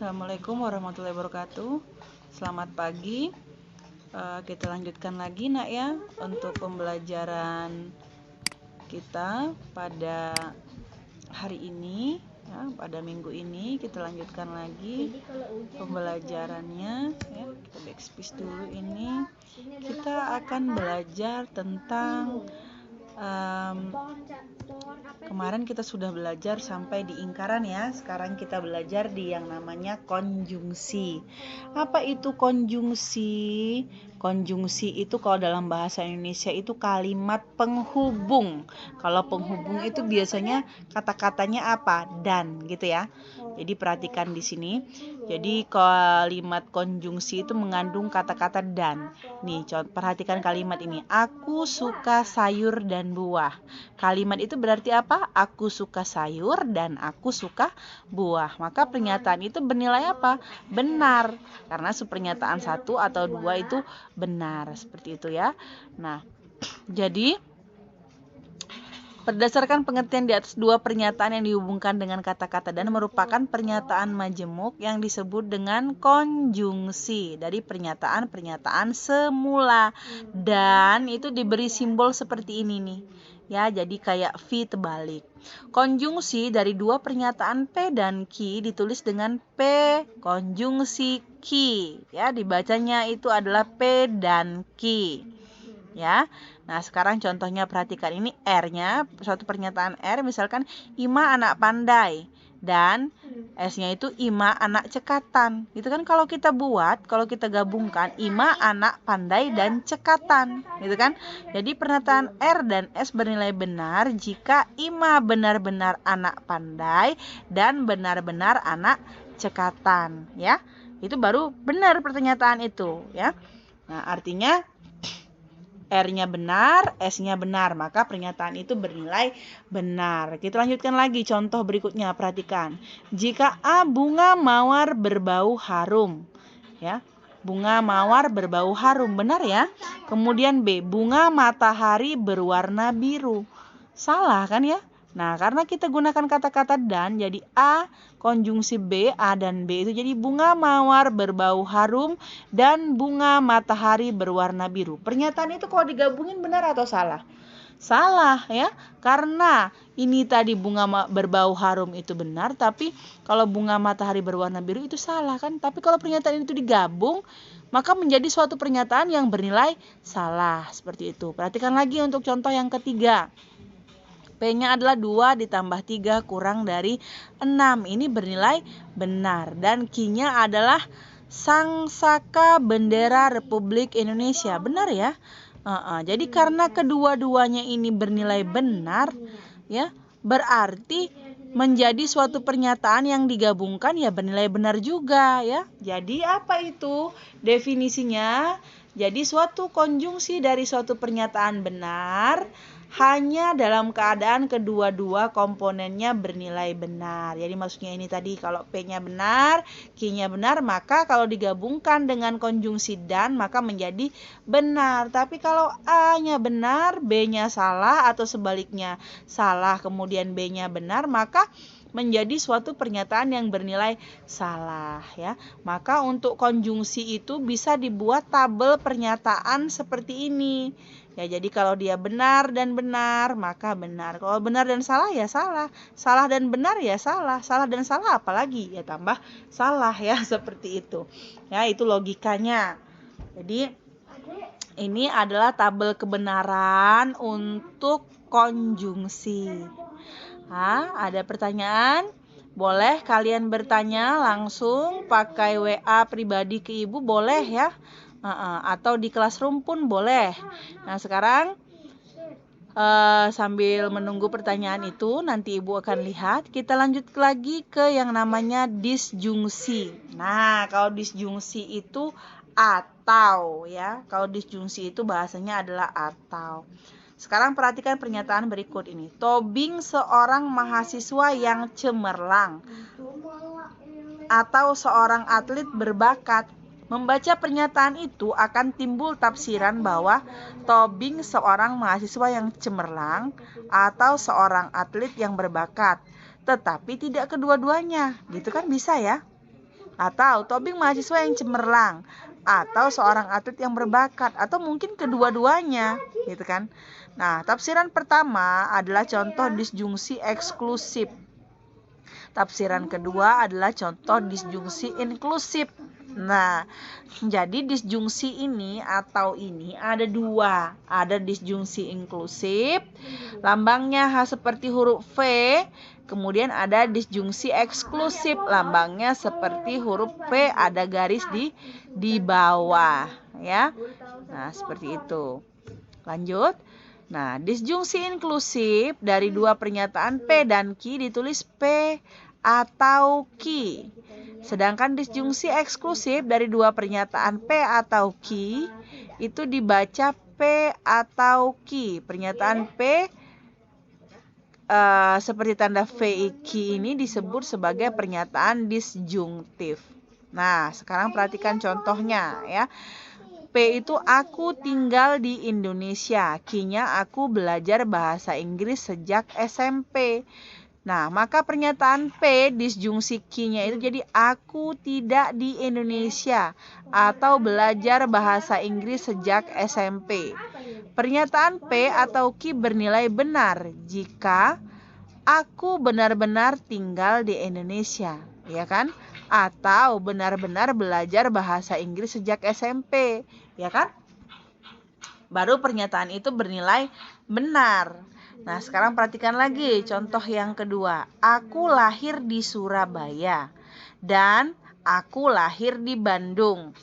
Assalamualaikum warahmatullahi wabarakatuh. Selamat pagi. Kita lanjutkan lagi nak ya untuk pembelajaran kita pada hari ini ya, pada minggu ini kita lanjutkan lagi pembelajarannya ya. Kita backspace dulu ini. Kita akan belajar tentang kemarin kita sudah belajar sampai di ingkaran ya. Sekarang kita belajar di yang namanya konjungsi. Apa itu konjungsi? Konjungsi itu kalau dalam bahasa Indonesia itu kalimat penghubung. Kalau penghubung itu biasanya kata-katanya apa? Dan gitu ya. Jadi perhatikan di sini. Jadi kalimat konjungsi itu mengandung kata-kata dan. Nih, perhatikan kalimat ini. Aku suka sayur dan buah. Kalimat itu berarti apa? Aku suka sayur dan aku suka buah. Maka pernyataan itu bernilai apa? Benar. Karena pernyataan satu atau dua itu benar. Seperti itu ya. Nah, jadi berdasarkan pengertian di atas, dua pernyataan yang dihubungkan dengan kata-kata dan merupakan pernyataan majemuk yang disebut dengan konjungsi dari pernyataan-pernyataan semula. Dan itu diberi simbol seperti ini nih. Ya, jadi kayak V terbalik. Konjungsi dari dua pernyataan P dan Q ditulis dengan P konjungsi Q. Ya, dibacanya itu adalah P dan Q. Ya. Nah, sekarang contohnya perhatikan ini R-nya, suatu pernyataan R misalkan Ima anak pandai dan S-nya itu Ima anak cekatan. Itu kan kalau kita buat, kalau kita gabungkan Ima anak pandai dan cekatan, gitu kan? Jadi pernyataan R dan S bernilai benar jika Ima benar-benar anak pandai dan benar-benar anak cekatan, ya. Itu baru benar pernyataan itu, ya. Nah, artinya R-nya benar, S-nya benar, maka pernyataan itu bernilai benar. Kita lanjutkan lagi contoh berikutnya, perhatikan. Jika A bunga mawar berbau harum, ya. Bunga mawar berbau harum, benar ya. Kemudian B, bunga matahari berwarna biru. Salah kan ya? Nah, karena kita gunakan kata-kata dan, jadi A konjungsi B, A dan B itu jadi bunga mawar berbau harum dan bunga matahari berwarna biru. Pernyataan itu kalau digabungin benar atau salah? Salah ya, karena ini tadi bunga berbau harum itu benar, tapi kalau bunga matahari berwarna biru itu salah kan? Tapi kalau pernyataan itu digabung, maka menjadi suatu pernyataan yang bernilai salah, seperti itu. Perhatikan lagi untuk contoh yang ketiga. P-nya adalah 2 ditambah 3 kurang dari 6. Ini bernilai benar. Dan Q-nya adalah Sangsaka Bendera Republik Indonesia. Benar ya? Jadi karena kedua-duanya ini bernilai benar, ya, berarti menjadi suatu pernyataan yang digabungkan ya bernilai benar juga ya. Jadi apa itu definisinya? Jadi suatu konjungsi dari suatu pernyataan benar hanya dalam keadaan kedua-dua komponennya bernilai benar. Jadi maksudnya ini tadi kalau P-nya benar, Q-nya benar, maka kalau digabungkan dengan konjungsi dan maka menjadi benar. Tapi kalau A-nya benar, B-nya salah atau sebaliknya salah kemudian B-nya benar, maka menjadi suatu pernyataan yang bernilai salah ya. Maka untuk konjungsi itu bisa dibuat tabel pernyataan seperti ini. Ya, jadi kalau dia benar dan benar, maka benar. Kalau benar dan salah ya salah. Salah dan benar ya salah. Salah dan salah apalagi? Ya tambah salah ya, seperti itu. Ya, itu logikanya. Jadi ini adalah tabel kebenaran untuk konjungsi. Ada pertanyaan? Boleh kalian bertanya langsung pakai WA pribadi ke ibu, boleh ya. Atau di Classroom pun boleh. Nah, sekarang sambil menunggu pertanyaan itu, nanti ibu akan lihat. Kita lanjut lagi ke yang namanya disjungsi. Nah, kalau disjungsi itu atau ya. Kalau disjungsi itu bahasanya adalah atau. Sekarang perhatikan pernyataan berikut ini. Tobing seorang mahasiswa yang cemerlang atau seorang atlet berbakat. Membaca pernyataan itu akan timbul tafsiran bahwa Tobing seorang mahasiswa yang cemerlang atau seorang atlet yang berbakat. Tetapi tidak kedua-duanya. Gitu kan bisa ya? atau Tobing mahasiswa yang cemerlang, atau seorang atlet yang berbakat, atau mungkin kedua-duanya, gitu kan. Nah, tafsiran pertama adalah contoh disjungsi eksklusif. Tafsiran kedua adalah contoh disjungsi inklusif. Nah, jadi disjungsi ini atau ini ada dua. Ada disjungsi inklusif, lambangnya seperti huruf V. Kemudian ada disjungsi eksklusif, lambangnya seperti huruf P, ada garis di bawah, ya. Nah, seperti itu. Lanjut. Nah, disjungsi inklusif dari dua pernyataan P dan Q ditulis P atau Q. Sedangkan disjungsi eksklusif dari dua pernyataan P atau Q itu dibaca P atau Q. Pernyataan P seperti tanda VIQ ini disebut sebagai pernyataan disjungtif. Nah, sekarang perhatikan contohnya ya. P itu aku tinggal di Indonesia. Q-nya aku belajar bahasa Inggris sejak SMP. Nah, maka pernyataan P disjungsi Q-nya itu jadi aku tidak di Indonesia atau belajar bahasa Inggris sejak SMP. Pernyataan P atau Q bernilai benar jika aku benar-benar tinggal di Indonesia, ya kan? Atau benar-benar belajar bahasa Inggris sejak SMP, ya kan? Baru pernyataan itu bernilai benar. Nah, sekarang perhatikan lagi contoh yang kedua. Aku lahir di Surabaya dan aku lahir di Bandung.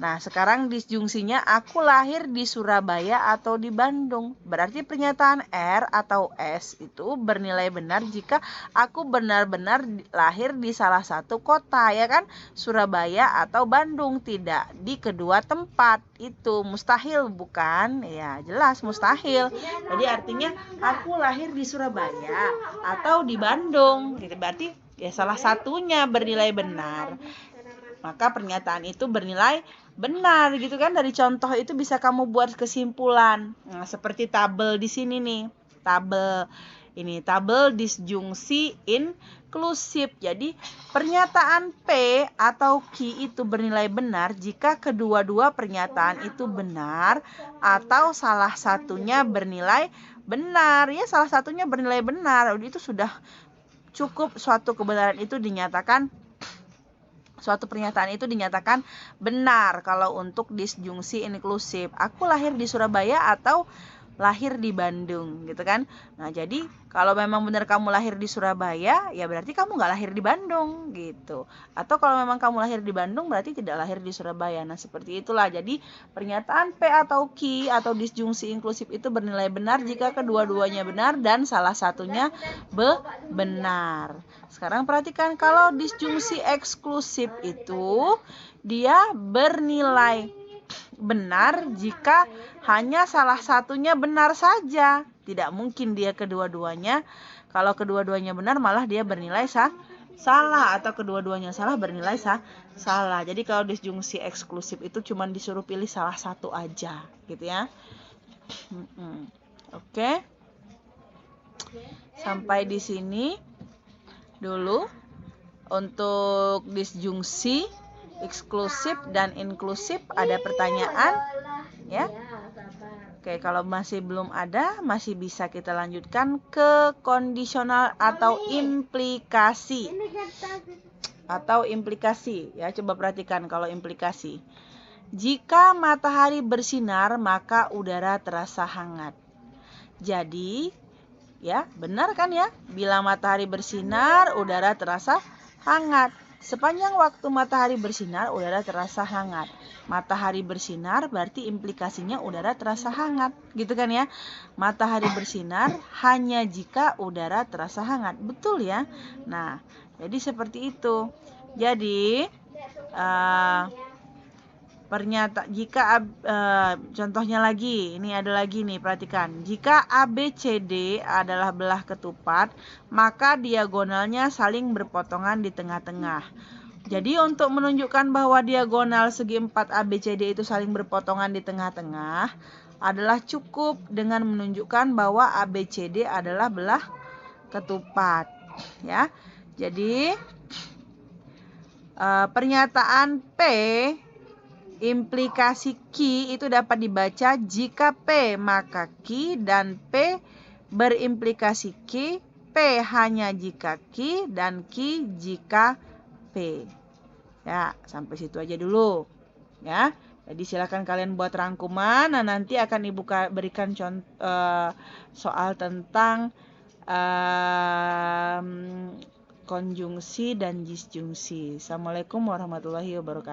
Nah, sekarang disjungsinya aku lahir di Surabaya atau di Bandung. Berarti pernyataan R atau S itu bernilai benar jika aku benar-benar lahir di salah satu kota, ya kan? Surabaya atau Bandung, tidak di kedua tempat. Itu mustahil, bukan? Ya, jelas mustahil. Jadi artinya aku lahir di Surabaya atau di Bandung. Gitu. Berarti ya salah satunya bernilai benar. Maka pernyataan itu bernilai benar gitu kan. Dari contoh itu bisa kamu buat kesimpulan. Nah, seperti tabel di sini nih. Tabel disjungsi inklusif. Jadi pernyataan P atau Q itu bernilai benar jika kedua-dua pernyataan itu benar atau salah satunya bernilai benar. Ya, salah satunya bernilai benar. Itu sudah cukup suatu kebenaran itu dinyatakan. Suatu pernyataan itu dinyatakan benar kalau untuk disjungsi inklusif. Aku lahir di Surabaya atau lahir di Bandung, gitu kan. Nah, jadi kalau memang benar kamu lahir di Surabaya, ya berarti kamu nggak lahir di Bandung, gitu. Atau kalau memang kamu lahir di Bandung, berarti tidak lahir di Surabaya. Nah, seperti itulah. Jadi pernyataan P atau Q atau disjungsi inklusif itu bernilai benar jika kedua-duanya benar dan salah satunya benar. Sekarang perhatikan kalau disjungsi eksklusif itu dia bernilai benar jika hanya salah satunya benar saja. Tidak mungkin dia kedua-duanya. Kalau kedua-duanya benar malah dia bernilai salah, atau kedua-duanya salah bernilai salah. Jadi kalau disjungsi eksklusif itu cuma disuruh pilih salah satu aja, gitu ya. Oke. Sampai di sini dulu untuk disjungsi eksklusif dan inklusif. Ada pertanyaan? Ya. Oke, kalau masih belum ada, masih bisa kita lanjutkan ke kondisional atau implikasi. Ya, coba perhatikan kalau implikasi. Jika matahari bersinar, maka udara terasa hangat. Jadi, ya, benar kan ya? Bila matahari bersinar, udara terasa hangat. Sepanjang waktu matahari bersinar, udara terasa hangat. Matahari bersinar berarti implikasinya udara terasa hangat, gitu kan ya? Matahari bersinar hanya jika udara terasa hangat. Betul ya? Nah, jadi seperti itu. Jadi, contohnya lagi, ini ada lagi nih, perhatikan. Jika ABCD adalah belah ketupat, maka diagonalnya saling berpotongan di tengah-tengah. Jadi untuk menunjukkan bahwa diagonal segi 4 ABCD itu saling berpotongan di tengah-tengah, adalah cukup dengan menunjukkan bahwa ABCD adalah belah ketupat, ya. Jadi Pernyataan P implikasi ki itu dapat dibaca jika P maka ki dan P berimplikasi ki, P hanya jika ki dan ki jika P. Ya, sampai situ aja dulu. Ya. Jadi silakan kalian buat rangkuman. Nah, nanti akan Ibu berikan soal tentang konjungsi dan disjungsi. Assalamualaikum warahmatullahi wabarakatuh.